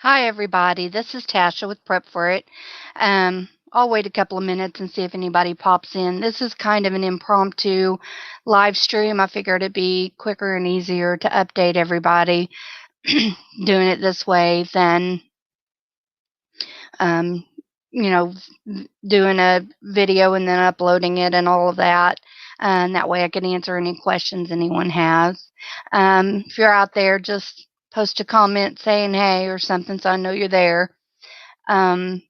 Hi, everybody. This is Tasha with Prep for It. I'll wait a couple of minutes and see if anybody pops in. This is kind of an impromptu live stream. I figured it'd be quicker and easier to update everybody doing it this way than, um, you know, doing a video and then uploading it and all of that. And that way I can answer any questions anyone has. If you're out there, just post a comment saying hey or something so I know you're there. Um,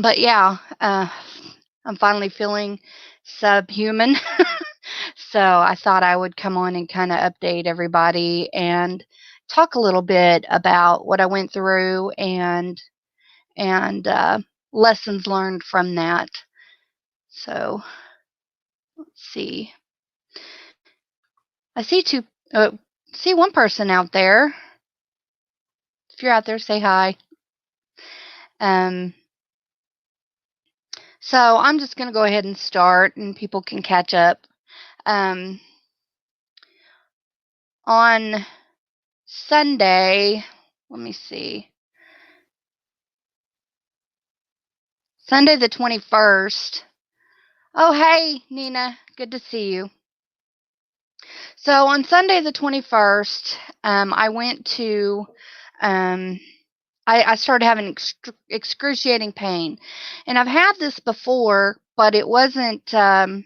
but yeah, I'm finally feeling subhuman. So I thought I would come on and kind of update everybody and talk a little bit about what I went through and lessons learned from that. So let's see. I see one person out there. If you're out there, say hi. Um, so I'm just going to go ahead and start, and people can catch up. Um, on Sunday, let me see. Sunday the 21st. Oh, hey, Nina. Good to see you. So on Sunday the 21st, I went to, I started having excruciating pain. And I've had this before, but it wasn't, the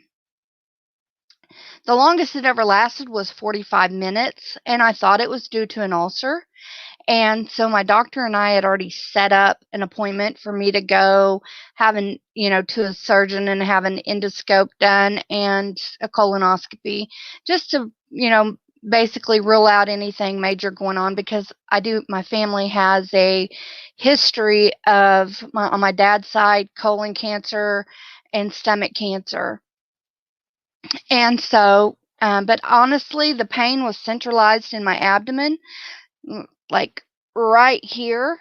longest it ever lasted was 45 minutes. And I thought it was due to an ulcer. And so my doctor and I had already set up an appointment for me to go to a surgeon and have an endoscope done and a colonoscopy just to, basically rule out anything major going on because my family has a history of, on my dad's side, colon cancer and stomach cancer. And so, but honestly, the pain was centralized in my abdomen, like right here,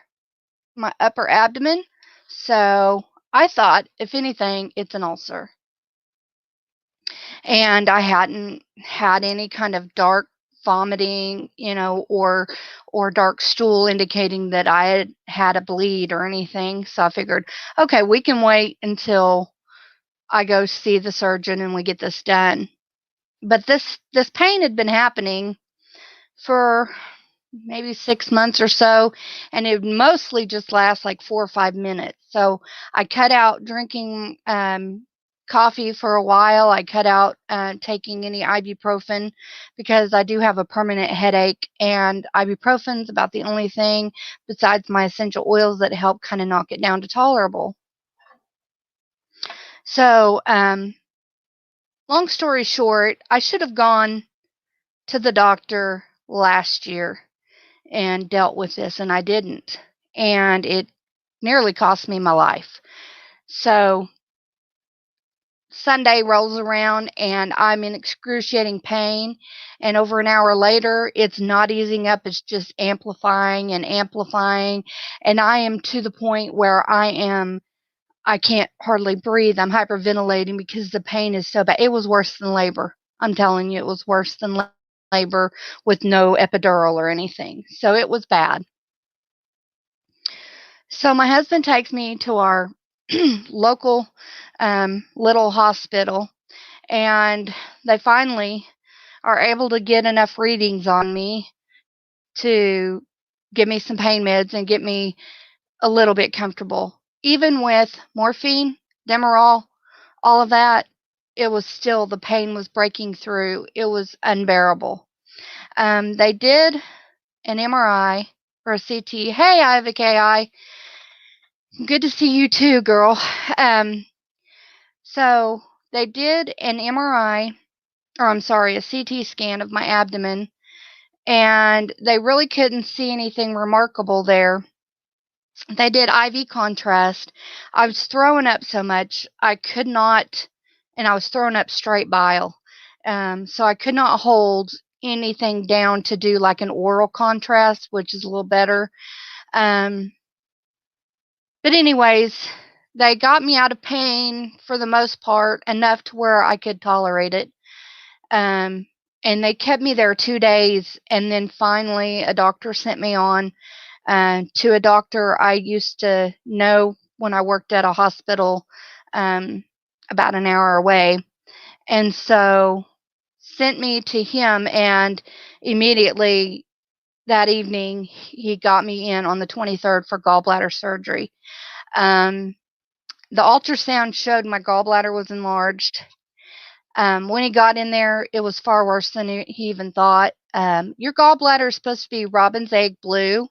my upper abdomen. So I thought, if anything, it's an ulcer. And I hadn't had any kind of dark vomiting, or dark stool indicating that I had had a bleed or anything. So I figured, okay, we can wait until I go see the surgeon and we get this done. But this pain had been happening for maybe 6 months or so, and it would mostly just last like 4 or 5 minutes. So I cut out drinking coffee for a while. I cut out taking any ibuprofen because I do have a permanent headache, and ibuprofen's about the only thing besides my essential oils that help kind of knock it down to tolerable. So long story short, I should have gone to the doctor last year and dealt with this, and I didn't. And it nearly cost me my life. So Sunday rolls around and I'm in excruciating pain, and over an hour later it's not easing up, it's just amplifying and amplifying, and I am to the point where I can't hardly breathe. I'm hyperventilating because the pain is so bad. It was worse than labor. I'm telling you, it was worse than labor with no epidural or anything. So it was bad. So my husband takes me to our local little hospital, and they finally are able to get enough readings on me to give me some pain meds and get me a little bit comfortable. Even with morphine, Demerol, all of that, it was still, the pain was breaking through. It was unbearable. They did an MRI or a CT. Hey, Ivy KI. Good to see you too, girl. So they did an MRI, or I'm sorry, a CT scan of my abdomen, and they really couldn't see anything remarkable there. They did IV contrast. I was throwing up so much I could not, and I was throwing up straight bile. So I could not hold anything down to do like an oral contrast, which is a little better. But anyways, they got me out of pain for the most part, enough to where I could tolerate it. And they kept me there 2 days, and then finally a doctor sent me on to a doctor I used to know when I worked at a hospital about an hour away. And so sent me to him, and immediately that evening he got me in on the 23rd for gallbladder surgery. Um, the ultrasound showed my gallbladder was enlarged. When he got in there, it was far worse than he even thought. Your gallbladder is supposed to be robin's egg blue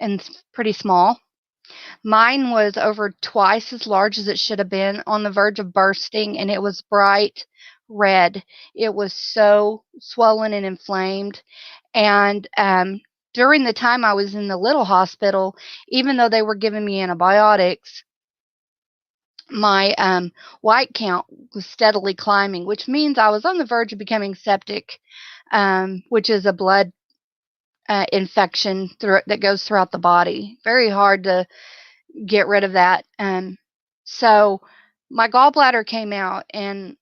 and pretty small. Mine was over twice as large as it should have been, on the verge of bursting, and it was bright red. It was so swollen and inflamed. And during the time I was in the little hospital, even though they were giving me antibiotics, my white count was steadily climbing, which means I was on the verge of becoming septic, which is a blood infection that goes throughout the body. Very hard to get rid of that. So my gallbladder came out, and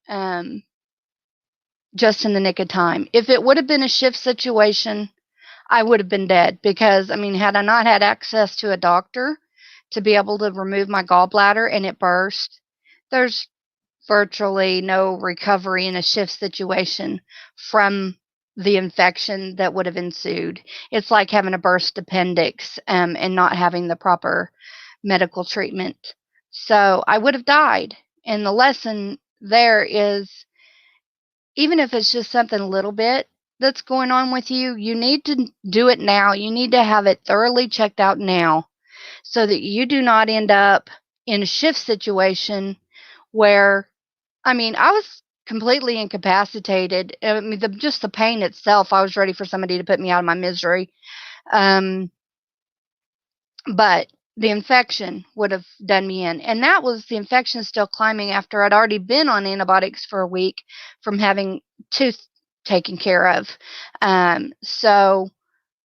just in the nick of time. If it would have been a shift situation, I would have been dead, because, I mean, had I not had access to a doctor to be able to remove my gallbladder and it burst, there's virtually no recovery in a shift situation from the infection that would have ensued. It's like having a burst appendix and not having the proper medical treatment. So I would have died. And the lesson there is, even if it's just something a little bit that's going on with you, you need to do it now. You need to have it thoroughly checked out now, so that you do not end up in a shift situation where, I mean, I was completely incapacitated. I mean, just the pain itself, I was ready for somebody to put me out of my misery. But the infection would have done me in. And that was the infection still climbing after I'd already been on antibiotics for a week from having tooth taken care of. So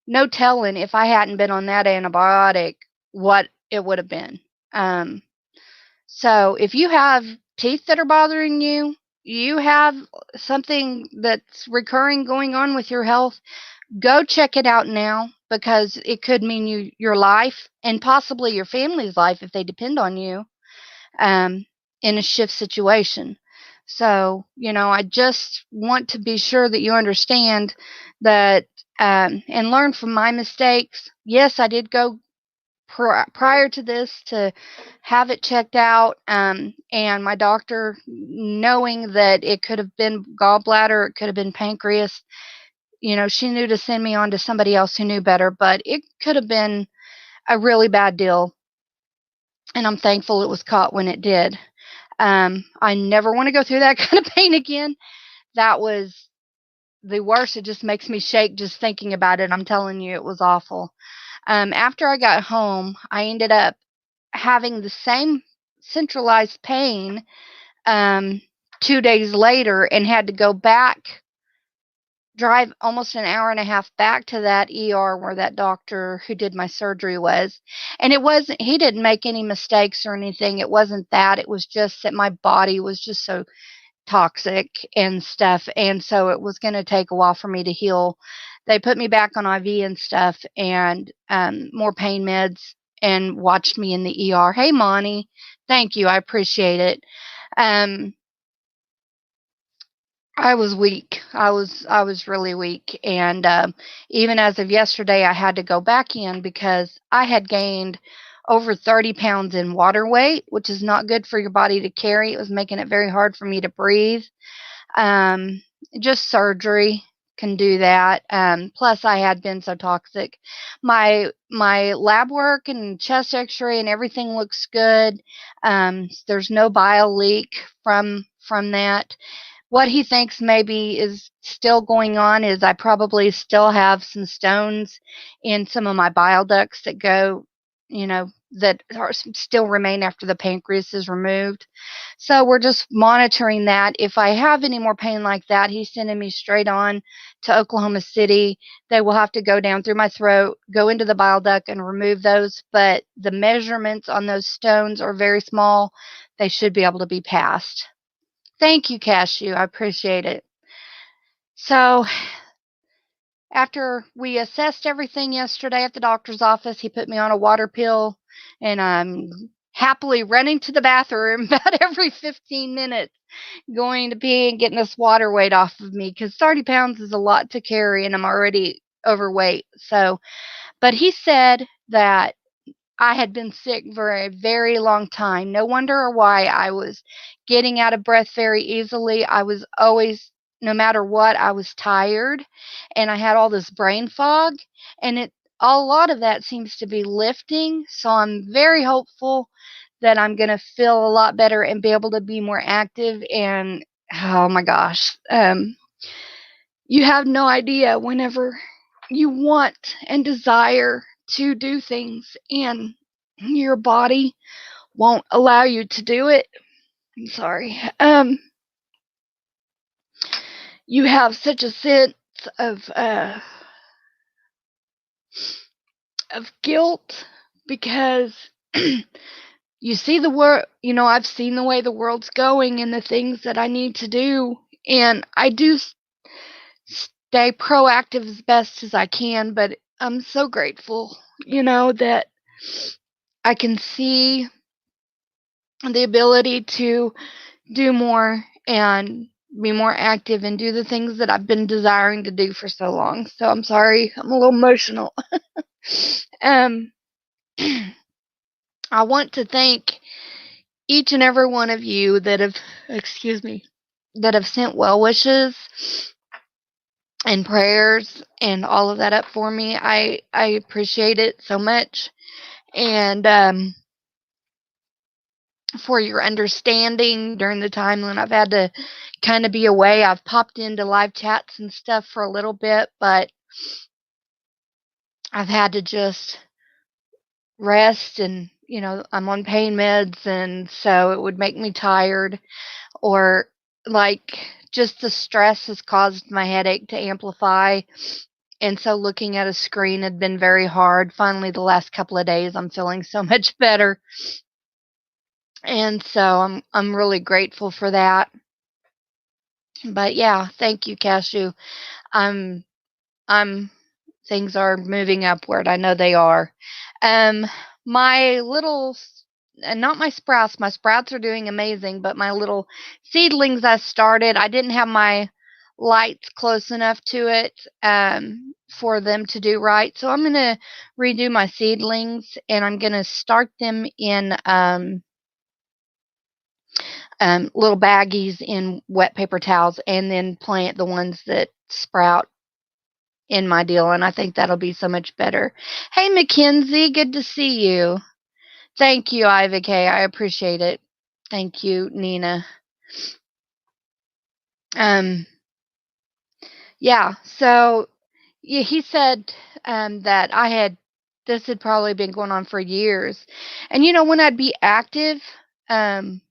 no telling, if I hadn't been on that antibiotic, what it would have been. So if you have teeth that are bothering you, you have something that's recurring going on with your health, go check it out now, because it could mean your life, and possibly your family's life if they depend on you, in a shift situation. So, I just want to be sure that you understand that, and learn from my mistakes. Yes, I did go prior to this to have it checked out, and my doctor, knowing that it could have been gallbladder, it could have been pancreas, she knew to send me on to somebody else who knew better, but it could have been a really bad deal, and I'm thankful it was caught when it did. I never want to go through that kind of pain again. That was the worst. It just makes me shake just thinking about it. I'm telling you, it was awful. After I got home, I ended up having the same centralized pain 2 days later, and had to go back, drive almost an hour and a half back to that ER where that doctor who did my surgery was. And he didn't make any mistakes or anything. It wasn't that. It was just that my body was just so toxic and stuff. And so it was going to take a while for me to heal. They put me back on IV and stuff, and more pain meds, and watched me in the ER. Hey, Monty. Thank you. I appreciate it. I was weak. I was really weak, and even as of yesterday, I had to go back in because I had gained over 30 pounds in water weight, which is not good for your body to carry. It was making it very hard for me to breathe. Um, just surgery can do that. Plus, I had been so toxic. My lab work and chest X-ray and everything looks good. There's no bile leak from that. What he thinks maybe is still going on is I probably still have some stones in some of my bile ducts that go, that still remain after the pancreas is removed. So we're just monitoring that. If I have any more pain like that, he's sending me straight on to Oklahoma City. They will have to go down through my throat, go into the bile duct, and remove those. But the measurements on those stones are very small. They should be able to be passed. Thank you, Cashew. I appreciate it. So after we assessed everything yesterday at the doctor's office, he put me on a water pill, and I'm happily running to the bathroom about every 15 minutes, going to pee and getting this water weight off of me because 30 pounds is a lot to carry, and I'm already overweight. So, but he said that I had been sick for a very long time. No wonder or why I was getting out of breath very easily. I was always, no matter what, I was tired, and I had all this brain fog, and a lot of that seems to be lifting. So I'm very hopeful that I'm going to feel a lot better and be able to be more active. And oh my gosh, you have no idea whenever you want and desire to do things and your body won't allow you to do it. I'm sorry. You have such a sense of guilt because you see the world. You know, I've seen the way the world's going and the things that I need to do, and I do stay proactive as best as I can. But I'm so grateful, that I can see the ability to do more and be more active and do the things that I've been desiring to do for so long. So I'm sorry, I'm a little emotional. um, I want to thank each and every one of you that have, excuse me, that have sent well wishes and prayers and all of that up for me. I appreciate it so much, and for your understanding during the time when I've had to kind of be away. I've popped into live chats and stuff for a little bit, but I've had to just rest, and I'm on pain meds, and so it would make me tired, or like just the stress has caused my headache to amplify, and so looking at a screen had been very hard. Finally, the last couple of days I'm feeling so much better, and so I'm really grateful for that. But yeah, thank you, Cashew. I'm I'm things are moving upward. I know they are. Um, my little, not my sprouts are doing amazing, but my little seedlings I started, I didn't have my lights close enough to it for them to do right. So I'm going to redo my seedlings, and I'm going to start them in little baggies in wet paper towels, and then plant the ones that sprout in my deal, and I think that'll be so much better. Hey, Mackenzie, good to see you. Thank you, Ivy K. I appreciate it. Thank you, Nina. Um, yeah. So yeah, he said that this had probably been going on for years, and when I'd be active, um,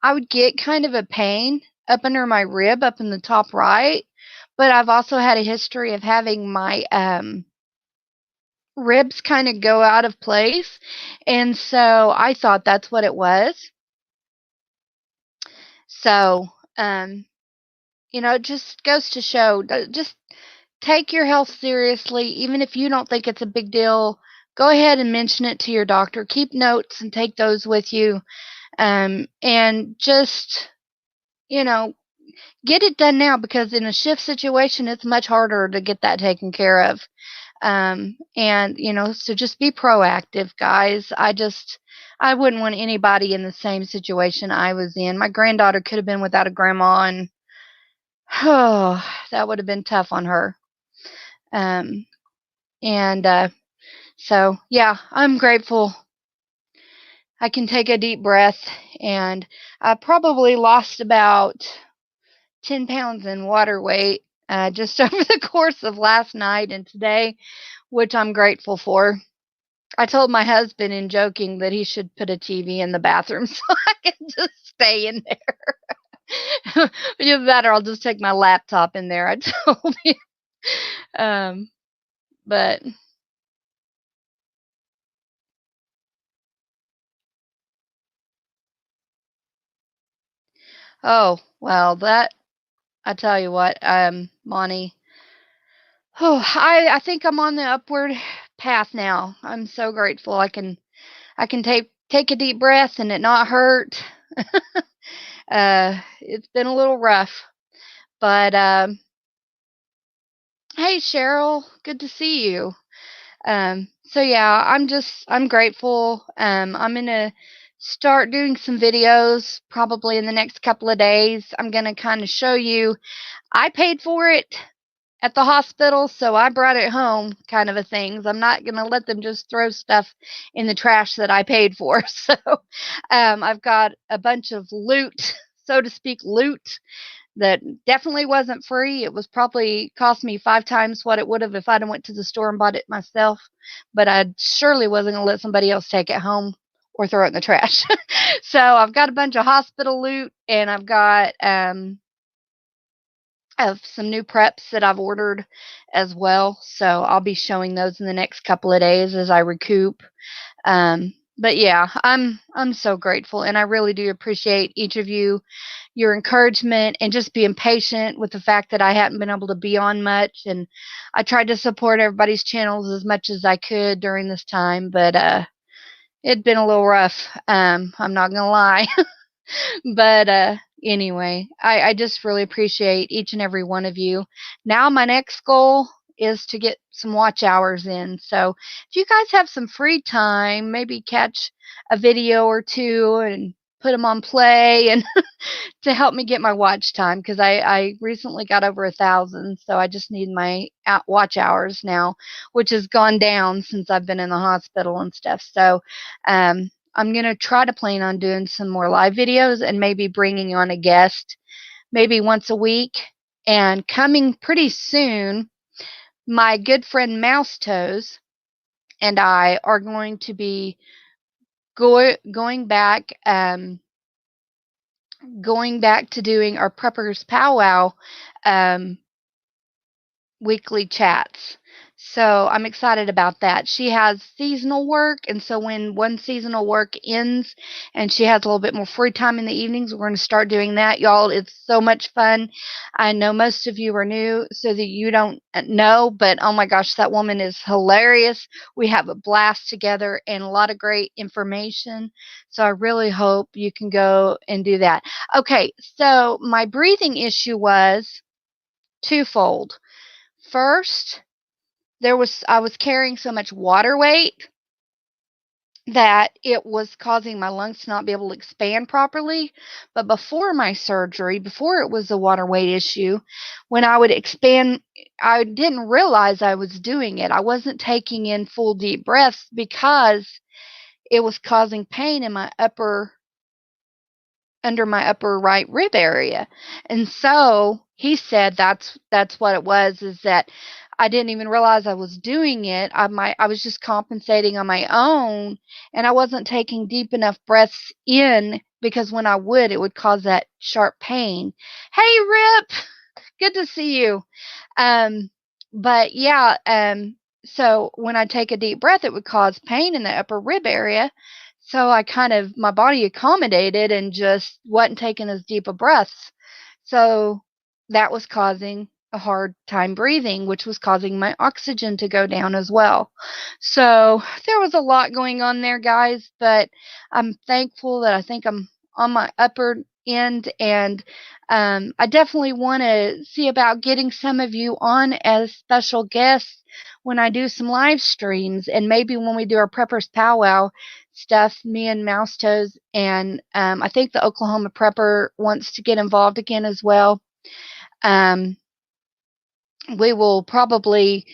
I would get kind of a pain up under my rib, up in the top right. But I've also had a history of having my ribs kind of go out of place. And so I thought that's what it was. So, it just goes to show, just take your health seriously. Even if you don't think it's a big deal, go ahead and mention it to your doctor. Keep notes and take those with you. And just, you know, get it done now, because in a shift situation, it's much harder to get that taken care of. And so just be proactive, guys. I wouldn't want anybody in the same situation I was in. My granddaughter could have been without a grandma, and oh, that would have been tough on her. um and so yeah, I'm grateful I can take a deep breath. And I probably lost about 10 pounds in water weight just over the course of last night and today, which I'm grateful for. I told my husband in joking that he should put a TV in the bathroom so I can just stay in there. Either that, or I'll just take my laptop in there, I told him. But oh well, that I tell you what, Monty, Oh, I think I'm on the upward path now. I'm so grateful. I can take a deep breath and it not hurt. It's been a little rough, but hey, Cheryl, good to see you. So yeah, I'm grateful. I'm gonna start doing some videos probably in the next couple of days. I'm gonna kind of show you. I paid for it at the hospital, so I brought it home, kind of a thing. I'm not gonna let them just throw stuff in the trash that I paid for. So, I've got a bunch of loot, so to speak, loot that definitely wasn't free. It was probably cost me 5 times what it would have if I'd went to the store and bought it myself. But I surely wasn't gonna let somebody else take it home or throw it in the trash. So I've got a bunch of hospital loot, and I've got of some new preps that I've ordered as well. So I'll be showing those in the next couple of days as I recoup. But yeah, I'm so grateful, and I really do appreciate each of you, your encouragement, and just being patient with the fact that I hadn't been able to be on much. And I tried to support everybody's channels as much as I could during this time, but it'd been a little rough. I'm not gonna lie. But anyway, I just really appreciate each and every one of you. Now my next goal is to get some watch hours in. So if you guys have some free time, maybe catch a video or two and put them on play and to help me get my watch time, because I recently got over 1,000, so I just need my watch hours now, which has gone down since I've been in the hospital and stuff. So I'm going to try to plan on doing some more live videos and maybe bringing on a guest maybe once a week. And coming pretty soon, my good friend Mouse Toes and I are going to be going back going back to doing our preppers powwow um, weekly chats. So I'm excited about that. She has seasonal work, and so when one seasonal work ends and she has a little bit more free time in the evenings, we're going to start doing that, y'all. It's so much fun. I know most of you are new, so that you don't know, but oh my gosh, that woman is hilarious. We have a blast together and a lot of great information. So I really hope you can go and do that. Okay, so my breathing issue was twofold. First, I was carrying so much water weight that it was causing my lungs to not be able to expand properly. But before my surgery, before it was a water weight issue, when I would expand, I didn't realize I was doing it. I wasn't taking in full deep breaths because it was causing pain in my upper under my upper right rib area. And so he said that's what it was, is that I didn't even realize I was doing it. I was just compensating on my own, and I wasn't taking deep enough breaths in, because when I would, it would cause that sharp pain. Hey Rip, good to see you. Um, but yeah, so when I take a deep breath, it would cause pain in the upper rib area. So I kind of, my body accommodated and just wasn't taking as deep a breaths. So that was causing a hard time breathing, which was causing my oxygen to go down as well. So there was a lot going on there, guys, but I'm thankful that I think I'm on my upper end, and I definitely want to see about getting some of you on as special guests when I do some live streams, and maybe when we do our preppers powwow stuff, me and Mouse Toes, and I think the Oklahoma prepper wants to get involved again as well. Um, we will probably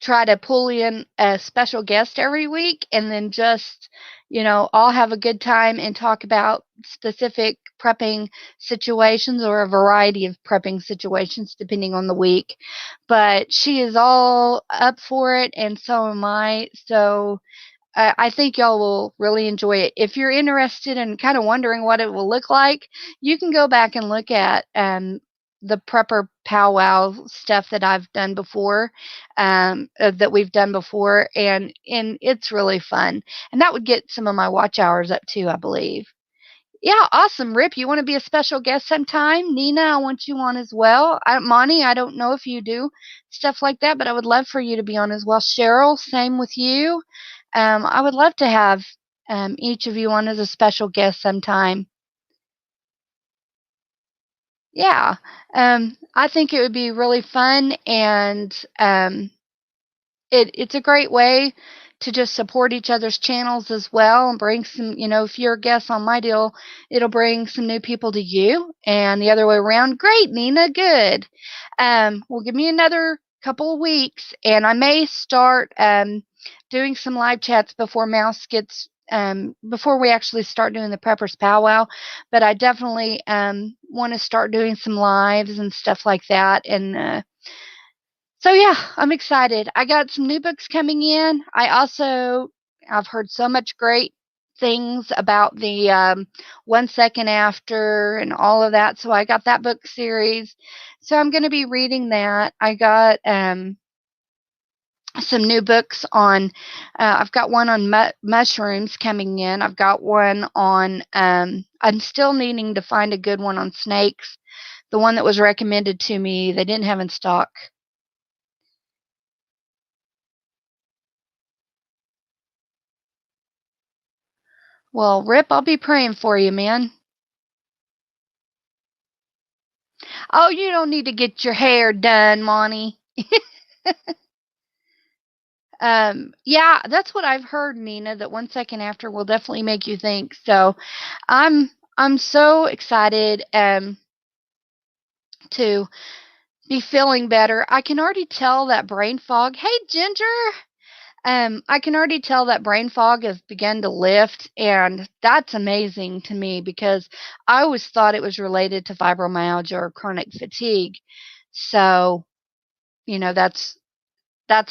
try to pull in a special guest every week, and then just, all have a good time and talk about specific prepping situations, or a variety of prepping situations depending on the week. But she is all up for it, and so am I. So I think y'all will really enjoy it. If you're interested and kind of wondering what it will look like, you can go back and look at the prepper powwow stuff that I've done before, that we've done before, and it's really fun. And that would get some of my watch hours up too, I believe. Yeah, awesome. Rip, you want to be a special guest sometime? Nina, I want you on as well. Monty, I don't know if you do stuff like that, but I would love for you to be on as well. Cheryl, same with you. I would love to have each of you on as a special guest sometime. Yeah, I think it would be really fun, and it's a great way to just support each other's channels as well and bring some, if you're a guest on my deal, it'll bring some new people to you and the other way around. Great, Nina, good. Well, give me another couple of weeks and I may start doing some live chats before Mouse gets before we actually start doing the preppers powwow, but I definitely want to start doing some lives and stuff like that. And so yeah, I'm excited. I got some new books coming in. I've heard so much great things about the 1 Second After and all of that. So I got that book series. So I'm going to be reading that. I got some new books on. I've got one on mushrooms coming in. I've got one on. I'm still needing to find a good one on snakes. The one that was recommended to me, they didn't have in stock. Well, Rip, I'll be praying for you, man. Oh, you don't need to get your hair done, Monty. Yeah, that's what I've heard, Nina, that 1 Second After will definitely make you think. So I'm I'm so excited to be feeling better. I can already tell that brain fog. Hey, Ginger. I can already tell that brain fog has begun to lift, and that's amazing to me because I always thought it was related to fibromyalgia or chronic fatigue. So, that's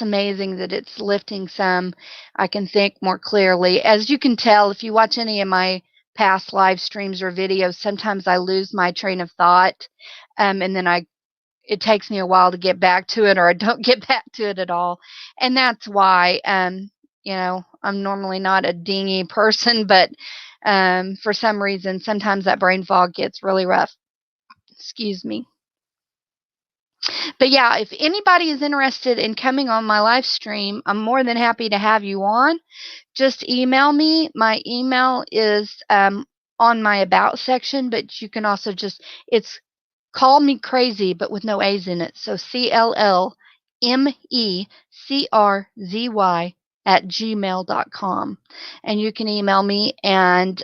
amazing that it's lifting some. I can think more clearly. As you can tell, if you watch any of my past live streams or videos, sometimes I lose my train of thought, and then it takes me a while to get back to it or I don't get back to it at all. And that's why I'm normally not a dingy person, but for some reason sometimes that brain fog gets really rough. Excuse me. But yeah, if anybody is interested in coming on my live stream, I'm more than happy to have you on. Just email me. My email is on my about section, but you can also it's Call Me Crazy, but with no A's in it. So CLLMECRZY@gmail.com. And you can email me and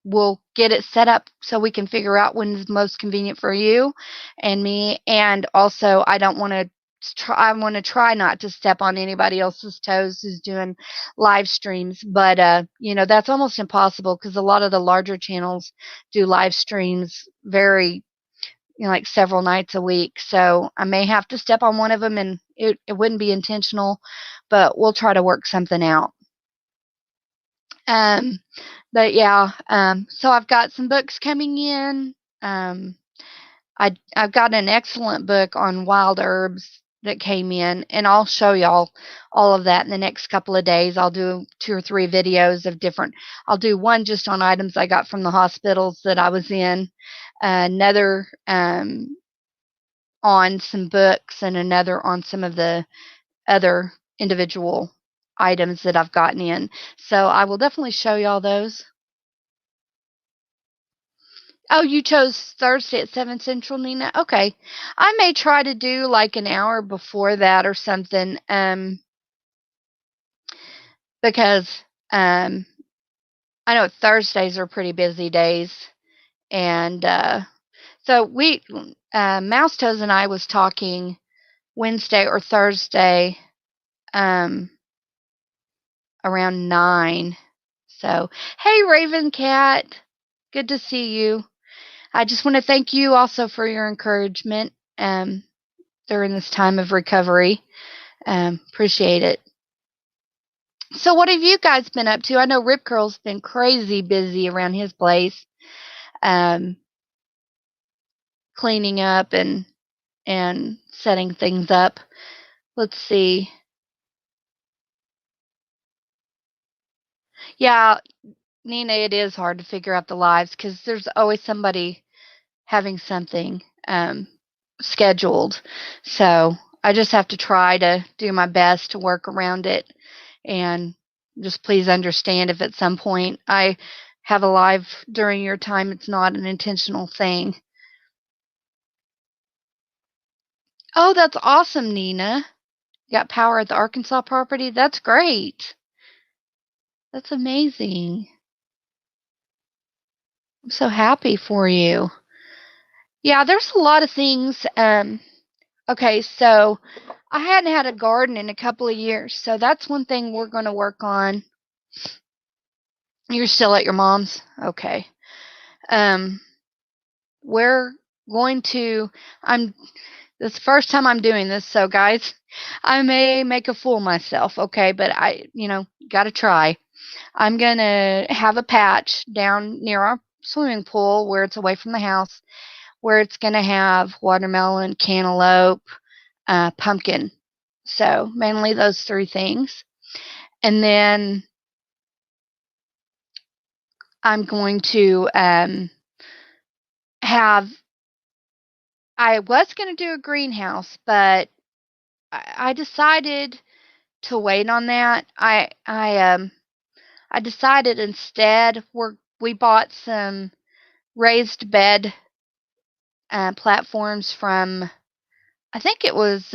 we'll get it set up so we can figure out when is most convenient for you and me. And also, I want to try not to step on anybody else's toes who's doing live streams, but that's almost impossible because a lot of the larger channels do live streams very like several nights a week. So I may have to step on one of them and it wouldn't be intentional, but we'll try to work something out. Um, but yeah, so I've got some books coming in. I've got an excellent book on wild herbs that came in, and I'll show y'all all of that in the next couple of days. I'll do 2 or 3 videos of different. I'll do one just on items I got from the hospitals that I was in, another on some books, and another on some of the other individual items that I've gotten in. So I will definitely show y'all those. Oh, you chose Thursday at 7 Central, Nina? Okay. I may try to do like an hour before that or something, because I know Thursdays are pretty busy days. And so Mouse Toes and I was talking Wednesday or Thursday around 9. So, hey, Raven Cat. Good to see you. I just want to thank you also for your encouragement during this time of recovery. Appreciate it. So, what have you guys been up to? I know Rip Curl's been crazy busy around his place, um, cleaning up and setting things up. Let's see. Yeah, Nina, it is hard to figure out the lives because there's always somebody having something scheduled. So I just have to try to do my best to work around it. And just please understand if at some point I have a live during your time, it's not an intentional thing. Oh, that's awesome, Nina. You got power at the Arkansas property? That's great. That's amazing. I'm so happy for you. Yeah, there's a lot of things. Okay, so I hadn't had a garden in a couple of years, so that's one thing we're going to work on. You're still at your mom's? Okay. Um, we're going to, I'm, this is the first time I'm doing this, so guys, I may make a fool of myself, okay, but gotta try. I'm going to have a patch down near our swimming pool where it's away from the house, where it's going to have watermelon, cantaloupe, pumpkin. So mainly those three things. And then I'm going to have, I was going to do a greenhouse, but I decided to wait on that. I decided instead we bought some raised bed platforms from, I think it was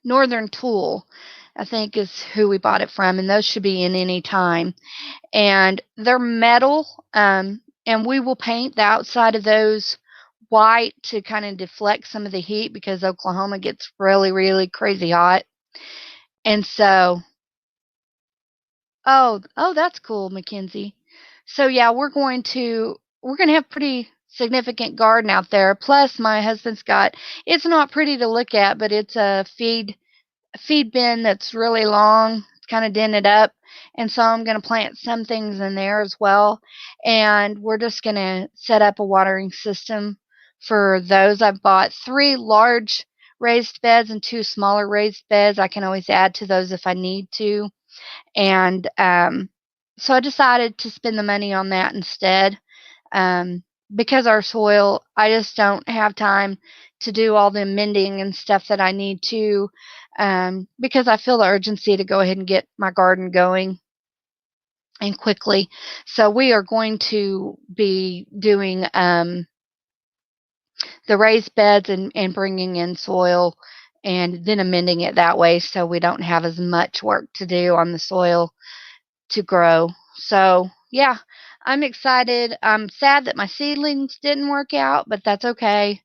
Northern Tool, I think is who we bought it from, and those should be in any time. And they're metal, and we will paint the outside of those white to kind of deflect some of the heat because Oklahoma gets really, really crazy hot. And so, oh, that's cool, Mackenzie. So yeah, we're going to have pretty significant garden out there. Plus, my husband's got, it's not pretty to look at, but it's a feed bin that's really long. It's kind of dented up. And so I'm going to plant some things in there as well. And we're just going to set up a watering system for those. I've bought 3 large raised beds and 2 smaller raised beds. I can always add to those if I need to. And so I decided to spend the money on that instead. Because our soil, I just don't have time to do all the mending and stuff that I need to, because I feel the urgency to go ahead and get my garden going and quickly. So we are going to be doing the raised beds and bringing in soil and then amending it that way so we don't have as much work to do on the soil to grow. So, yeah, I'm excited. I'm sad that my seedlings didn't work out, but that's okay.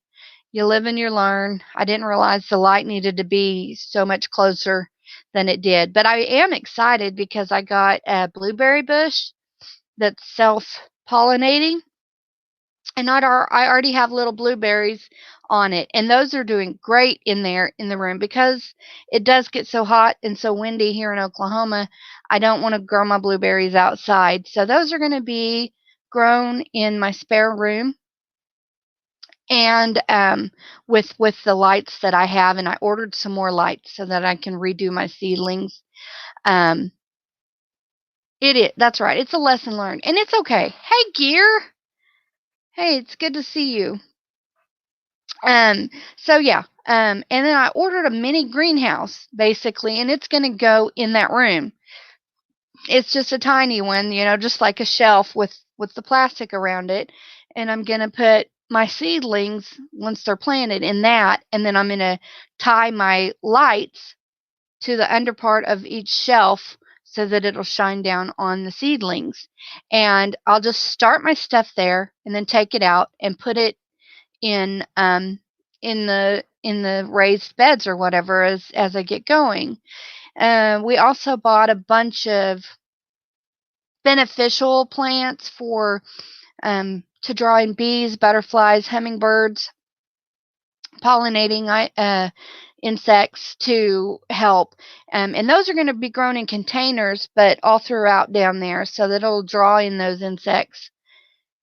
You live and you learn. I didn't realize the light needed to be so much closer than it did. But I am excited because I got a blueberry bush that's self-pollinating, and I already have little blueberries on it, and those are doing great in there in the room because it does get so hot and so windy here in Oklahoma. I don't want to grow my blueberries outside, so those are going to be grown in my spare room, and with the lights that I have, and I ordered some more lights so that I can redo my seedlings. Um, that's right. It's a lesson learned, and it's okay. Hey, Gear. Hey, it's good to see you. Um, so yeah, and then I ordered a mini greenhouse basically, and it's going to go in that room. It's just a tiny one, just like a shelf with the plastic around it, and I'm going to put my seedlings once they're planted in that, and then I'm going to tie my lights to the under part of each shelf so that it'll shine down on the seedlings. And I'll just start my stuff there and then take it out and put it in the raised beds or whatever as I get going. We also bought a bunch of beneficial plants for to draw in bees, butterflies, hummingbirds, pollinating insects to help. And those are going to be grown in containers, but all throughout down there, so that it'll draw in those insects.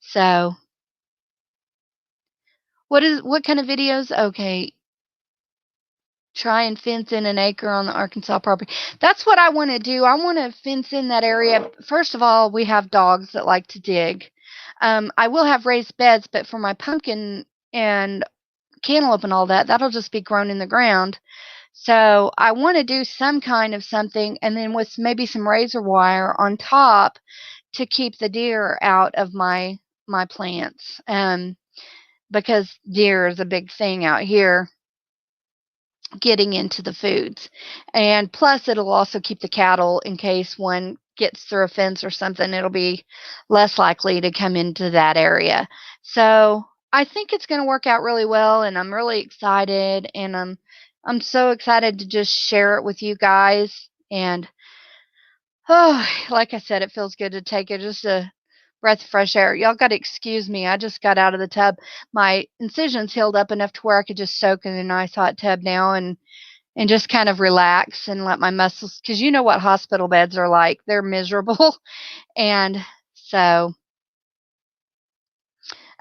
So, what kind of videos? Okay, try and fence in an acre on the Arkansas property. That's what I want to do. I want to fence in that area. First of all, we have dogs that like to dig. I will have raised beds, but for my pumpkin and cantaloupe and all that, that'll just be grown in the ground. So I want to do some kind of something, and then with maybe some razor wire on top to keep the deer out of my plants. Because deer is a big thing out here getting into the foods. And plus, it'll also keep the cattle in case one gets through a fence or something, it'll be less likely to come into that area. So I think it's going to work out really well, and I'm really excited, and I'm so excited to just share it with you guys. And oh, like I said, it feels good to take it just a breath of fresh air. Y'all got to excuse me. I just got out of the tub. My incisions healed up enough to where I could just soak in a nice hot tub now and just kind of relax and let my muscles, because you know what hospital beds are like. They're miserable. And so,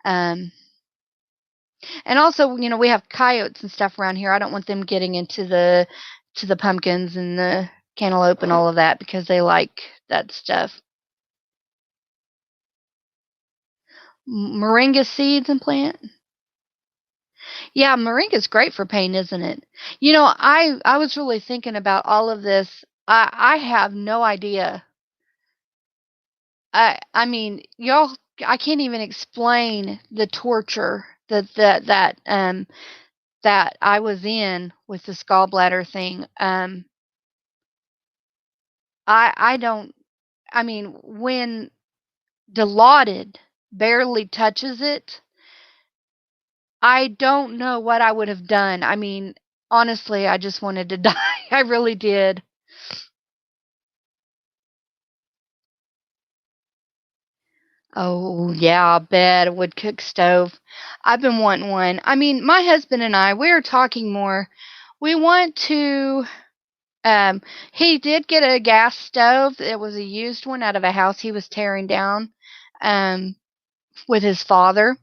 um, and also, we have coyotes and stuff around here. I don't want them getting into the pumpkins and the cantaloupe and all of that because they like that stuff. Moringa seeds and plant. Yeah, moringa's great for pain, isn't it? I was really thinking about all of this. I have no idea. I mean, y'all, I can't even explain the torture that I was in with this gallbladder thing. I don't. I mean, when Dilaudid barely touches it, I don't know what I would have done. I mean, honestly, I just wanted to die. I really did. Oh, yeah, I bet a wood cook stove. I've been wanting one. I mean, my husband and I, we are talking more. We want to, um, he did get a gas stove. It was a used one out of a house he was tearing down, um, with his father.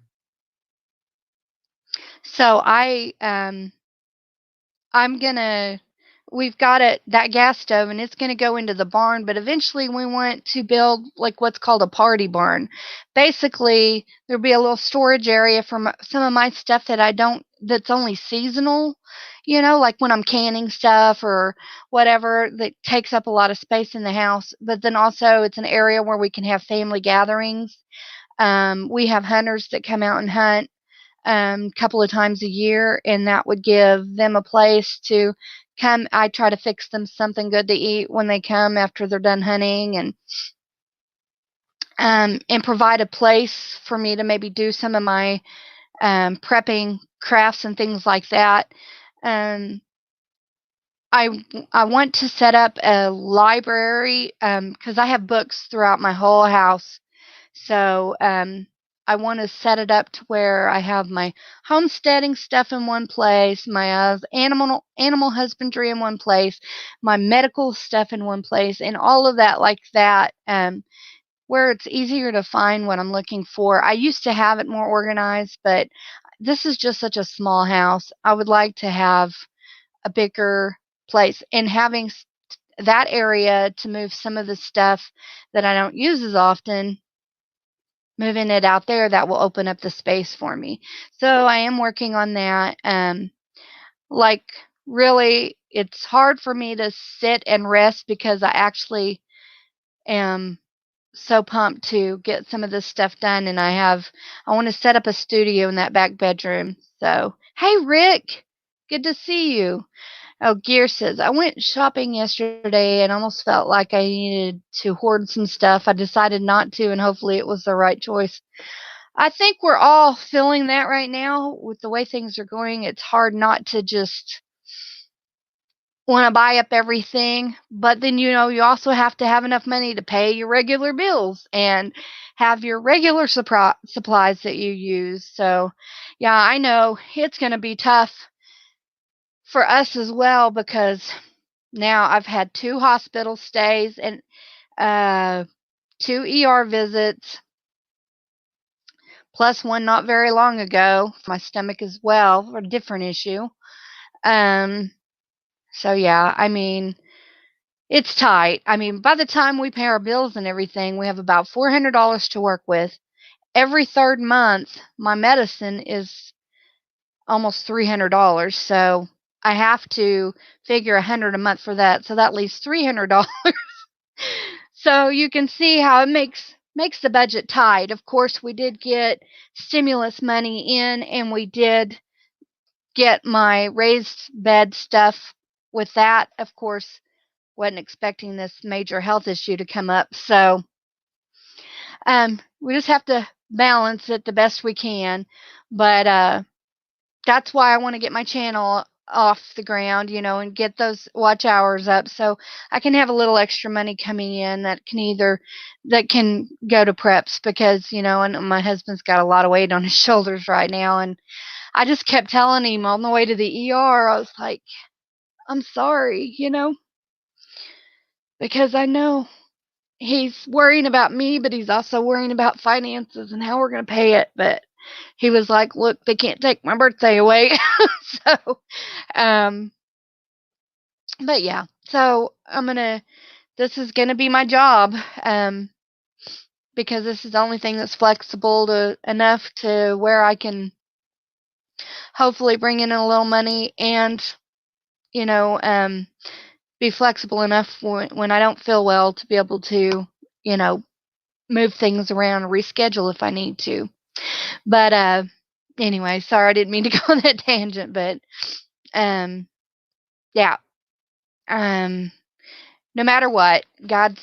So I'm gonna we've got that gas stove, and it's gonna go into the barn, but eventually we want to build like what's called a party barn. Basically, there'll be a little storage area for some of my stuff that's only seasonal, like when I'm canning stuff or whatever that takes up a lot of space in the house. But then also it's an area where we can have family gatherings. We have hunters that come out and hunt couple of times a year, and that would give them a place to come. I try to fix them something good to eat when they come after they're done hunting, and provide a place for me to maybe do some of my prepping crafts and things like that. Um, I I want to set up a library because I have books throughout my whole house. So I want to set it up to where I have my homesteading stuff in one place, my animal husbandry in one place, my medical stuff in one place, and all of that like that, where it's easier to find what I'm looking for. I used to have it more organized, but this is just such a small house. I would like to have a bigger place, and having that area to move some of the stuff that I don't use as often, moving it out there, that will open up the space for me. So I am working on that. Like, really, it's hard for me to sit and rest because I actually am so pumped to get some of this stuff done, and I want to set up a studio in that back bedroom. So, hey Rick, good to see you. Oh, Gear says, I went shopping yesterday and almost felt like I needed to hoard some stuff. I decided not to, and hopefully it was the right choice. I think we're all feeling that right now with the way things are going. It's hard not to just want to buy up everything, but then you also have to have enough money to pay your regular bills and have your regular supplies that you use. So, yeah, I know it's going to be tough for us as well because now I've had 2 hospital stays and uh 2 ER visits, plus one not very long ago for my stomach as well, for a different issue. Um So yeah, I mean, it's tight. I mean, by the time we pay our bills and everything, we have about $400 to work with. Every third month, my medicine is almost $300. So I have to figure 100 a month for that. So that leaves $300. So you can see how it makes the budget tight. Of course, we did get stimulus money in, and we did get my raised bed stuff with that. Of course, wasn't expecting this major health issue to come up. So we just have to balance it the best we can. But that's why I want to get my channel off the ground, and get those watch hours up so I can have a little extra money coming in that can go to preps, because, and my husband's got a lot of weight on his shoulders right now, and I just kept telling him on the way to the ER, I was like, I'm sorry, because I know he's worrying about me, but he's also worrying about finances and how we're going to pay it. But he was like, look, they can't take my birthday away. So, um, but yeah, so this is going to be my job, because this is the only thing that's flexible enough to where I can hopefully bring in a little money and, you know, um, be flexible enough when I don't feel well to be able to, you know, move things around, reschedule if I need to. But anyway, sorry I didn't mean to go on that tangent, but um yeah. Um no matter what, God's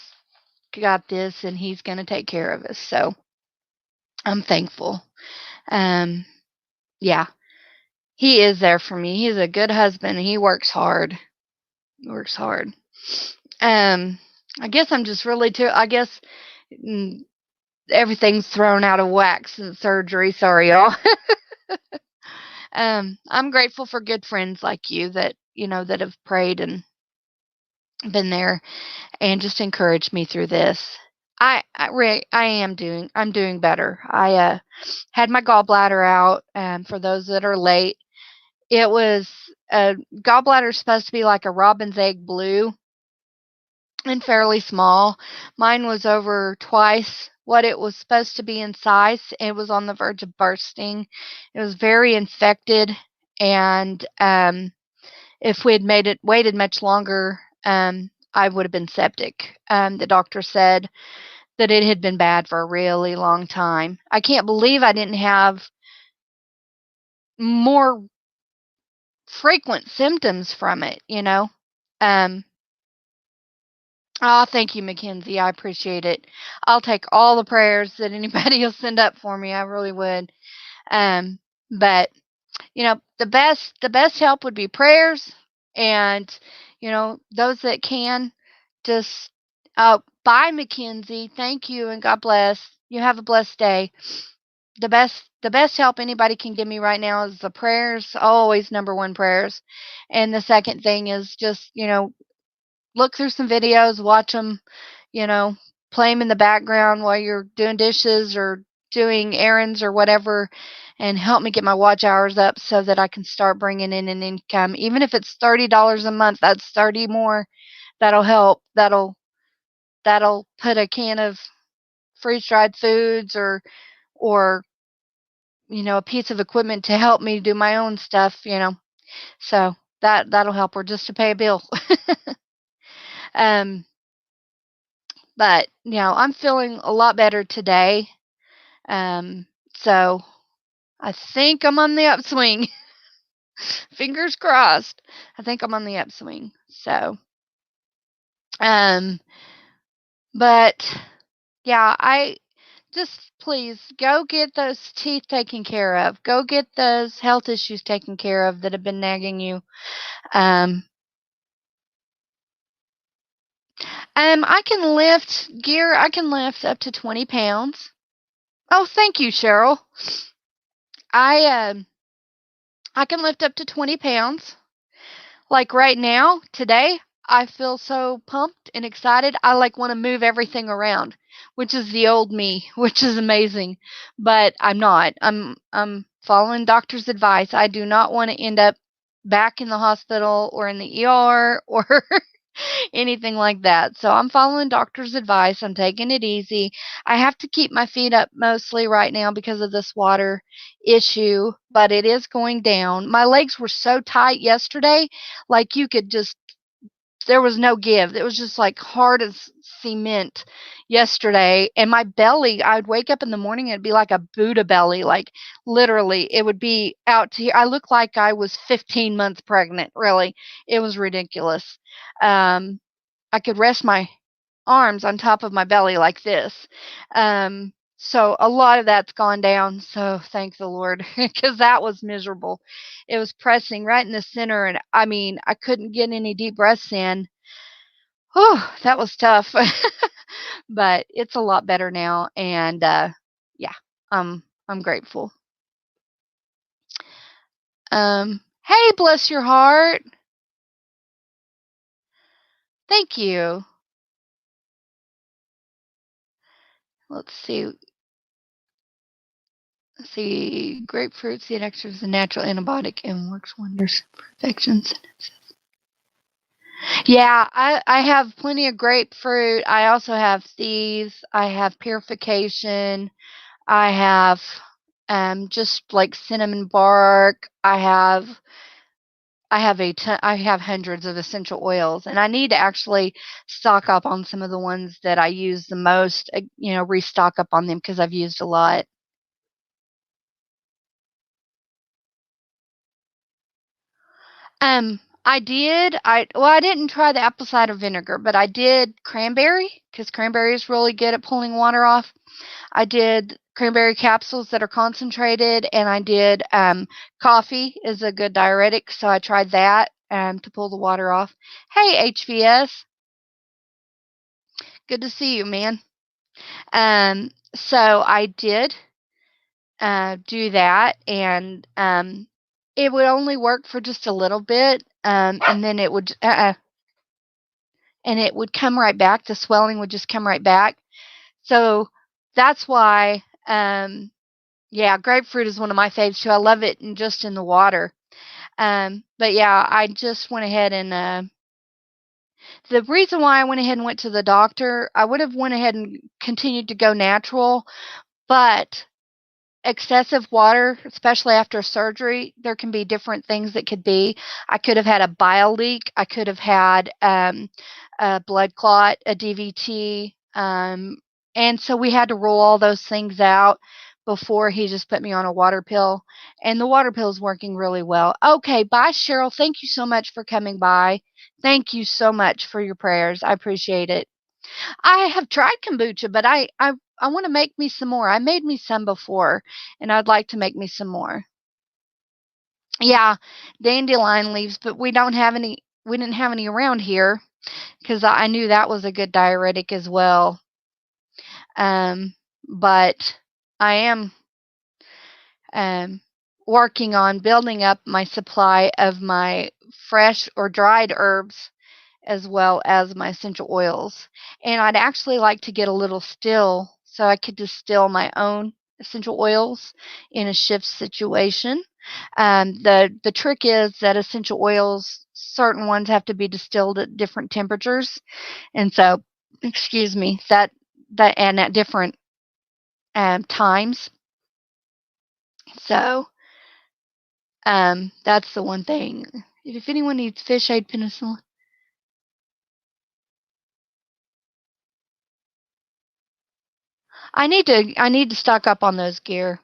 got this and he's going to take care of us. So, I'm thankful. Um yeah, he is there for me. He's a good husband and he works hard. He works hard. I guess I'm just really too I guess mm, everything's thrown out of whack since surgery. Sorry, y'all. I'm grateful for good friends like you that have prayed and been there and just encouraged me through this. I'm doing better. I had my gallbladder out. For those that are late, it was gallbladder is supposed to be like a robin's egg blue and fairly small. Mine was over twice what it was supposed to be in size. It was on the verge of bursting. It was very infected, and if we had waited much longer, I would have been septic. The doctor said that it had been bad for a really long time. I can't believe I didn't have more frequent symptoms from it. Um, oh, thank you, Mackenzie. I appreciate it. I'll take all the prayers that anybody will send up for me. I really would. Um, but the best help would be prayers, and those that can just bye, Mackenzie. Thank you and God bless. You have a blessed day. The best help anybody can give me right now is the prayers, always number one, prayers. And the second thing is just, look through some videos, watch them, you know, play them in the background while you're doing dishes or doing errands or whatever, and help me get my watch hours up so that I can start bringing in an income. Even if it's $30 a month, that's 30 more. That'll help. That'll put a can of freeze-dried foods or a piece of equipment to help me do my own stuff. So that'll help, or just to pay a bill. um but I'm feeling a lot better today. So I think I'm on the upswing. Fingers crossed. I think I'm on the upswing. So um but yeah, I just, please go get those teeth taken care of. Go get those health issues taken care of that have been nagging you. Um I can lift up to 20 pounds. Oh, thank you, Cheryl. I can lift up to 20 pounds. Like right now, today, I feel so pumped and excited. I want to move everything around, which is the old me, which is amazing. But I'm not. I'm following doctor's advice. I do not want to end up back in the hospital or in the ER or anything like that. So I'm following doctor's advice. I'm taking it easy. I have to keep my feet up mostly right now because of this water issue, but it is going down. My legs were so tight yesterday, like you could just, there was no give. It was just like hard as cement yesterday. And my belly, I would wake up in the morning and it'd be like a Buddha belly. Like literally, it would be out to here. I looked like I was 15 months pregnant, really. It was ridiculous. Um, I could rest my arms on top of my belly like this. So a lot of that's gone down. So thank the Lord, because that was miserable. It was pressing right in the center, and I mean, I couldn't get any deep breaths in. Oh, that was tough. But it's a lot better now, and yeah, I'm grateful. Hey, bless your heart. Thank you. Let's see. Let's see. Grapefruit seed extract is a natural antibiotic and works wonders for infections. Yeah, I have plenty of grapefruit. I also have thieves. I have purification. I have just like cinnamon bark. I have hundreds of essential oils, and I need to actually stock up on some of the ones that I use the most. Restock up on them because I've used a lot. I did. I didn't try the apple cider vinegar, but I did cranberry because cranberry is really good at pulling water off. I did cranberry capsules that are concentrated, and I did coffee is a good diuretic, so I tried that to pull the water off. Hey, HVS, good to see you, man. So I did do that, and it would only work for just a little bit, and then it would come right back. The swelling would just come right back. So that's why, yeah, grapefruit is one of my faves too. I love it just in the water. But yeah, I just went ahead and the reason why I went ahead and went to the doctor, I would have went ahead and continued to go natural, but excessive water, especially after surgery, there can be different things that could be. I could have had a bile leak. I could have had a blood clot, a DVT. And so we had to rule all those things out before he just put me on a water pill. And the water pill is working really well. Okay, bye, Cheryl. Thank you so much for coming by. Thank you so much for your prayers. I appreciate it. I have tried kombucha, but I want to make me some more. I made me some before, and I'd like to make me some more. Yeah, dandelion leaves, but we don't have any. We didn't have any around here because I knew that was a good diuretic as well. But I am um, working on building up my supply of my fresh or dried herbs as well as my essential oils. And I'd actually like to get a little still so I could distill my own essential oils in a shift situation. The trick is that essential oils, certain ones have to be distilled at different temperatures, and so, excuse me, that and at different times. So that's the one thing. If anyone needs fish aid penicillin, I need to stock up on those gear.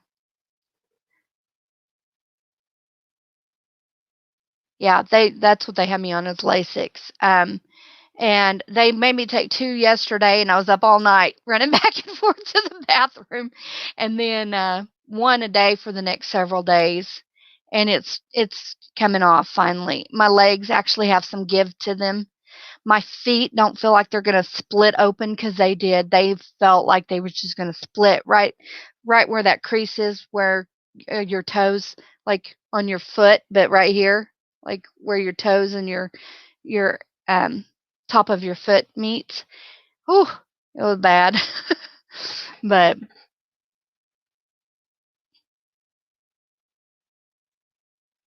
Yeah, that's what they had me on is Lasix. And they made me take 2 yesterday, and I was up all night running back and forth to the bathroom, and then 1 a day for the next several days. And it's coming off finally. My legs actually have some give to them. My feet don't feel like they're gonna split open because they did. They felt like they were just gonna split right where that crease is, where your toes, like on your foot, but right here, like where your toes and your um top of your foot meet. Whew, it was bad. But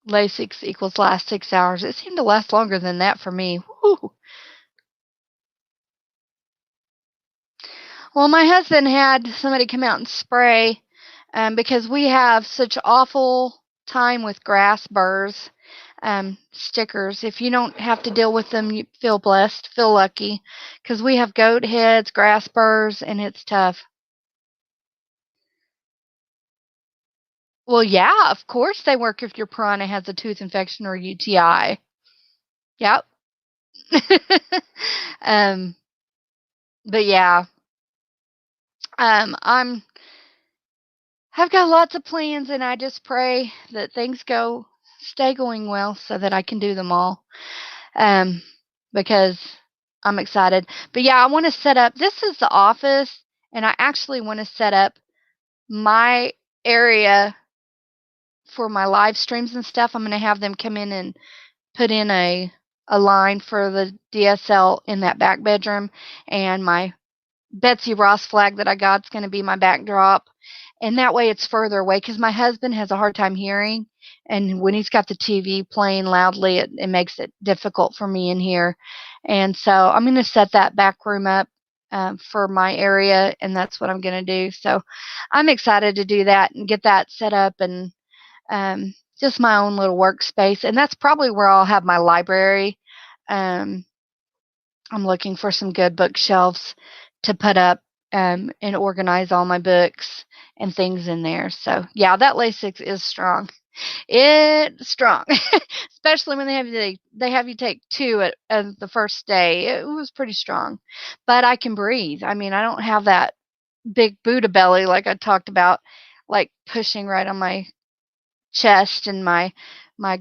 Lasix equals last 6 hours. It seemed to last longer than that for me. Whew. Well, my husband had somebody come out and spray because we have such awful time with grass burrs stickers. If you don't have to deal with them, you feel blessed, feel lucky, because we have goat heads, grass burrs, and it's tough. Well, yeah, of course they work if your piranha has a tooth infection or UTI. Yep. um, but yeah, I'm I've got lots of plans, and I just pray that things stay going well, so that I can do them all. Um, because I'm excited. But yeah, I want to set up. This is the office, and I actually want to set up my area for my live streams and stuff. I'm going to have them come in and put in a line for the DSL in that back bedroom, and my Betsy Ross flag that I got is going to be my backdrop. And that way it's further away because my husband has a hard time hearing. And when he's got the TV playing loudly, it makes it difficult for me in here. And so I'm going to set that back room up for my area, and that's what I'm going to do. So I'm excited to do that and get that set up, and just my own little workspace. And that's probably where I'll have my library. Um, I'm looking for some good bookshelves to put up and organize all my books and things in there. So yeah, that Lasix is strong. It's strong, especially when they have you take two at the first day. It was pretty strong, but I can breathe. I mean, I don't have that big Buddha belly like I talked about, like pushing right on my chest and my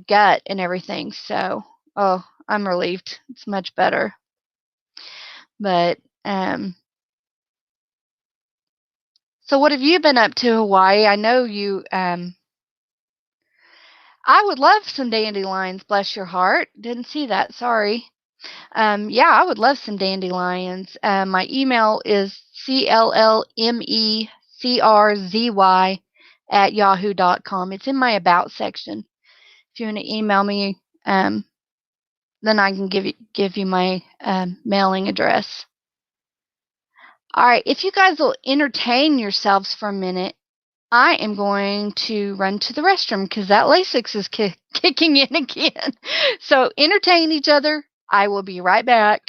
gut and everything. So, oh, I'm relieved. It's much better. But so what have you been up to, Hawaii? I know you I would love some dandelions, bless your heart. Didn't see that, sorry. Yeah, I would love some dandelions. My email is cllmecrzy@yahoo.com. It's in my about section. If you want to email me, then I can give you my mailing address. All right, if you guys will entertain yourselves for a minute, I am going to run to the restroom because that Lasix is kicking in again. So entertain each other. I will be right back.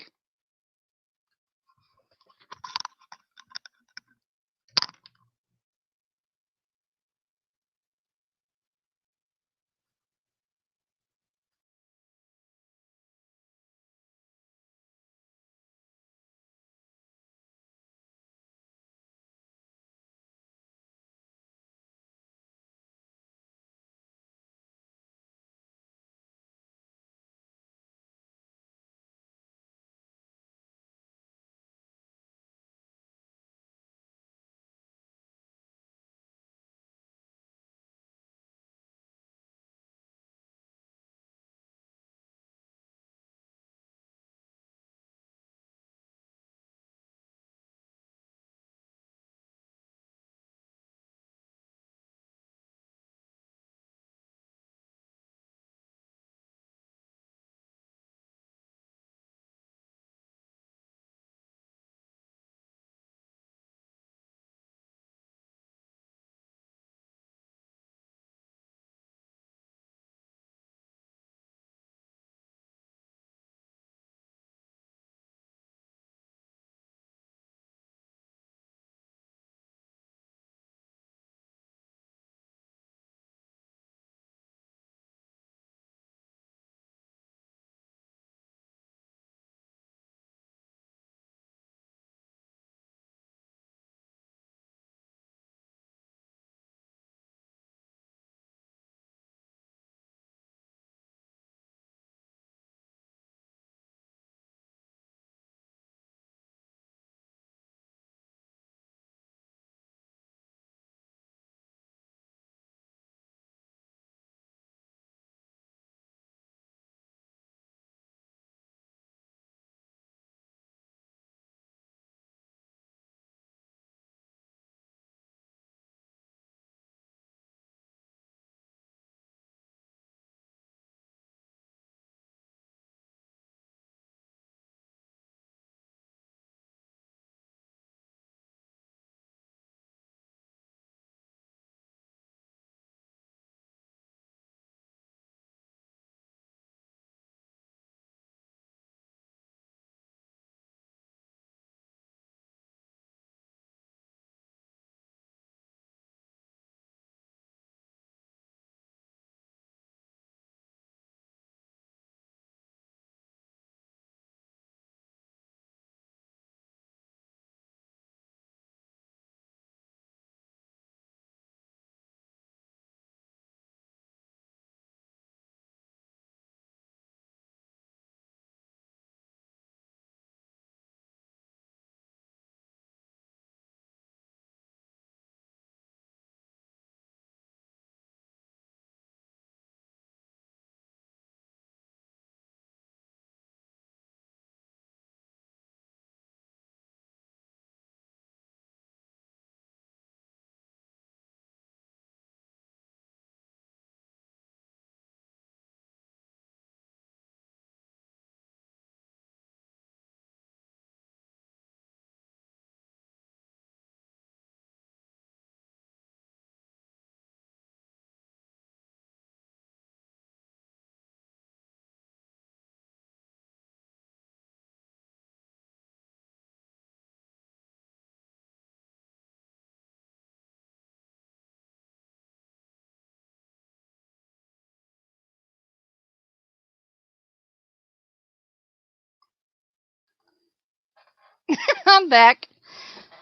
I'm back.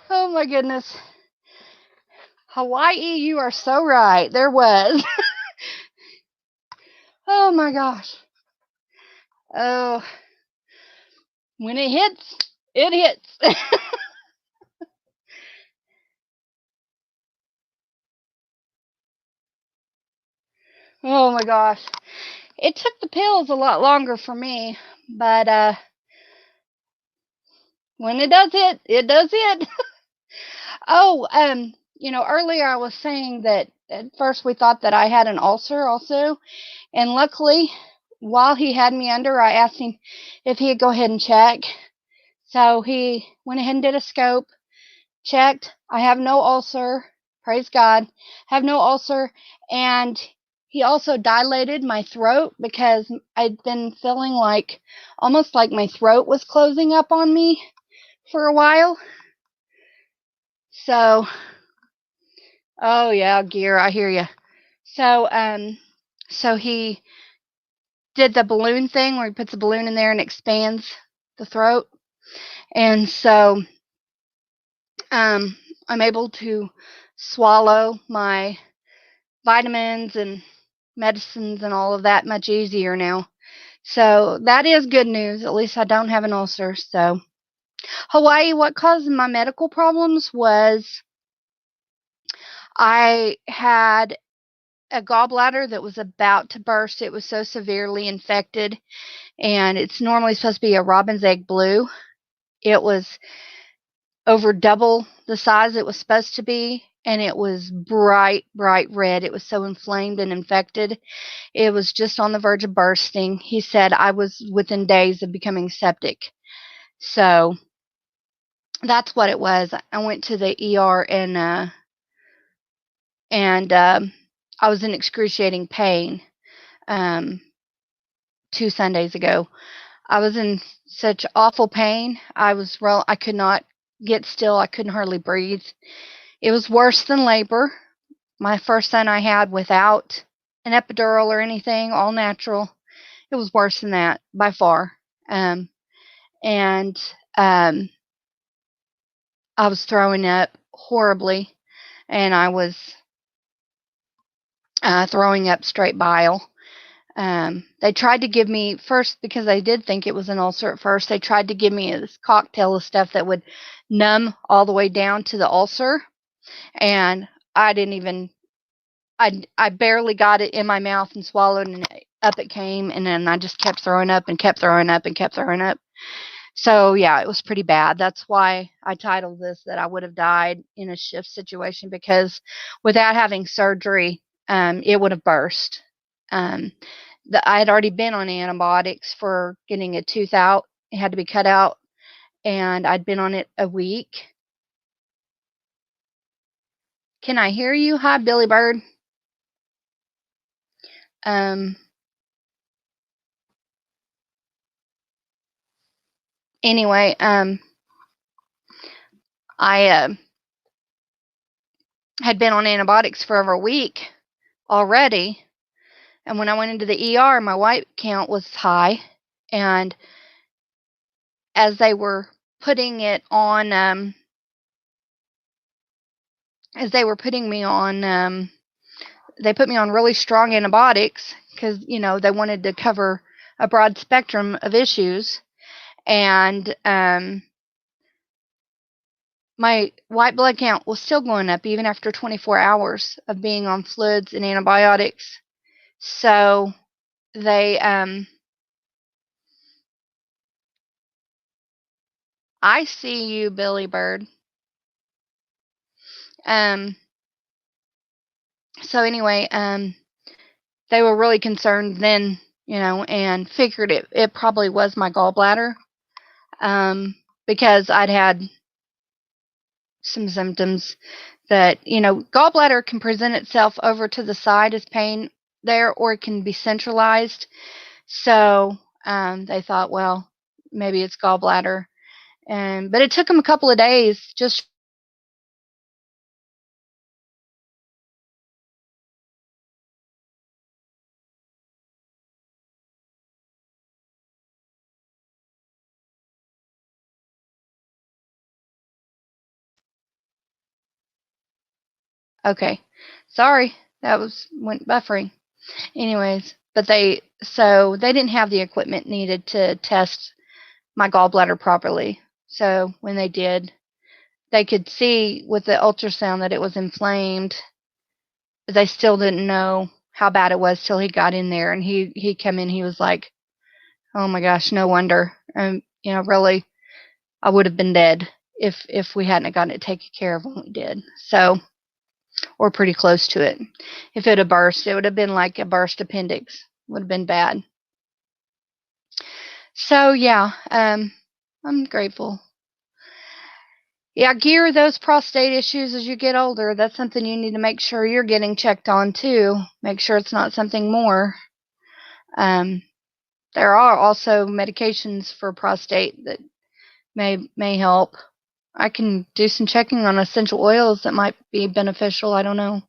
Oh my goodness. Hawaii, you are so right. There was. Oh my gosh. Oh, when it hits, it hits. Oh my gosh. It took the pills a lot longer for me, but when it does hit, it does hit. Oh, earlier I was saying that at first we thought that I had an ulcer also, and luckily, while he had me under, I asked him if he'd go ahead and check. So he went ahead and did a scope, checked. I have no ulcer. Praise God. Have no ulcer. And he also dilated my throat because I'd been feeling like almost like my throat was closing up on me for a while. So, oh yeah, gear, I hear you. So, so he did the balloon thing where he puts a balloon in there and expands the throat. And so, I'm able to swallow my vitamins and medicines and all of that much easier now. So that is good news. At least I don't have an ulcer. So, Hawaii, what caused my medical problems was I had a gallbladder that was about to burst. It was so severely infected, and it's normally supposed to be a robin's egg blue. It was over double the size it was supposed to be, and it was bright, bright red. It was so inflamed and infected. It was just on the verge of bursting. He said I was within days of becoming septic. So that's what it was. I went to the ER and I was in excruciating pain um, 2 Sundays ago. I was in such awful pain. I could not get still. I couldn't hardly breathe. It was worse than labor. My first son I had without an epidural or anything, all natural. It was worse than that by far. Um, and I was throwing up horribly, and I was throwing up straight bile. They tried to give me first because they did think it was an ulcer at first. They tried to give me this cocktail of stuff that would numb all the way down to the ulcer, and I didn't even. I barely got it in my mouth and swallowed, and up it came, and then I just kept throwing up and kept throwing up and kept throwing up. So yeah, it was pretty bad. That's why I titled this that I would have died in a shift situation because without having surgery, it would have burst. Um, I had already been on antibiotics for getting a tooth out. It had to be cut out, and I'd been on it a week. Can I hear you? Hi, Billy Bird. Um, anyway, I had been on antibiotics for over a week already. And when I went into the ER, my white count was high. And as they were putting it on, as they were putting me on, they put me on really strong antibiotics because, they wanted to cover a broad spectrum of issues. And my white blood count was still going up even after 24 hours of being on fluids and antibiotics. So they, I see you, Billy Bird. Um, so anyway, they were really concerned then, and figured it probably was my gallbladder, because I'd had some symptoms that, gallbladder can present itself over to the side as pain there, or it can be centralized. So they thought, well, maybe it's gallbladder. But it took them a couple of days just Okay. Sorry. That went buffering. Anyways, but they didn't have the equipment needed to test my gallbladder properly. So when they did, they could see with the ultrasound that it was inflamed, but they still didn't know how bad it was till he got in there, and he came in, he was like, "Oh my gosh, no wonder." Really, I would have been dead if we hadn't gotten it taken care of when we did. So, or pretty close to it. If it had burst, it would have been like a burst appendix. Would have been bad. So yeah, I'm grateful. Yeah, gear those prostate issues as you get older. That's something you need to make sure you're getting checked on too. Make sure it's not something more. Um, there are also medications for prostate that may help. I can do some checking on essential oils that might be beneficial. I don't know.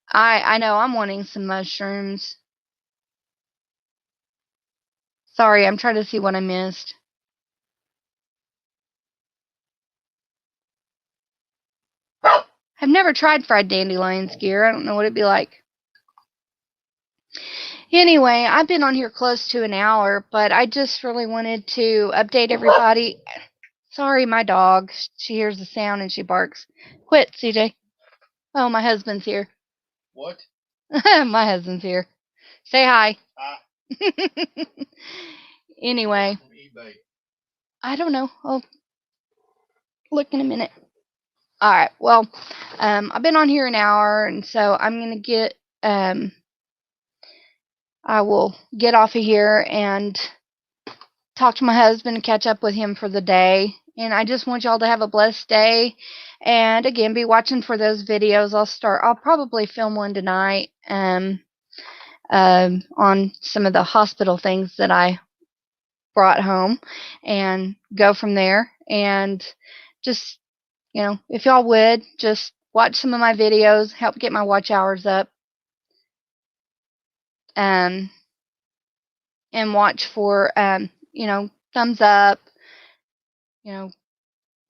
I know I'm wanting some mushrooms. Sorry, I'm trying to see what I missed. I've never tried fried dandelions, gear. I don't know what it'd be like. Anyway, I've been on here close to an hour, but I just really wanted to update everybody. Sorry, my dog. She hears the sound and she barks. Quit, CJ. Oh, my husband's here. What? My husband's here. Say hi. Hi. Anyway, I don't know. I'll look in a minute. All right. Well, I've been on here an hour, and so I'm gonna get. I will get off of here and talk to my husband and catch up with him for the day. And I just want y'all to have a blessed day. And again, be watching for those videos. I'll probably film one tonight on some of the hospital things that I brought home and go from there. And just, if y'all would, just watch some of my videos, help get my watch hours up. And watch for, thumbs up.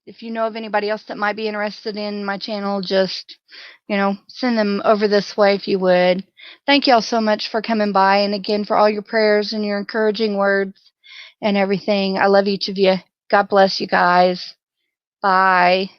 If you know of anybody else that might be interested in my channel, just, send them over this way if you would. Thank y'all so much for coming by, and again, for all your prayers and your encouraging words and everything. I love each of you. God bless you guys. Bye.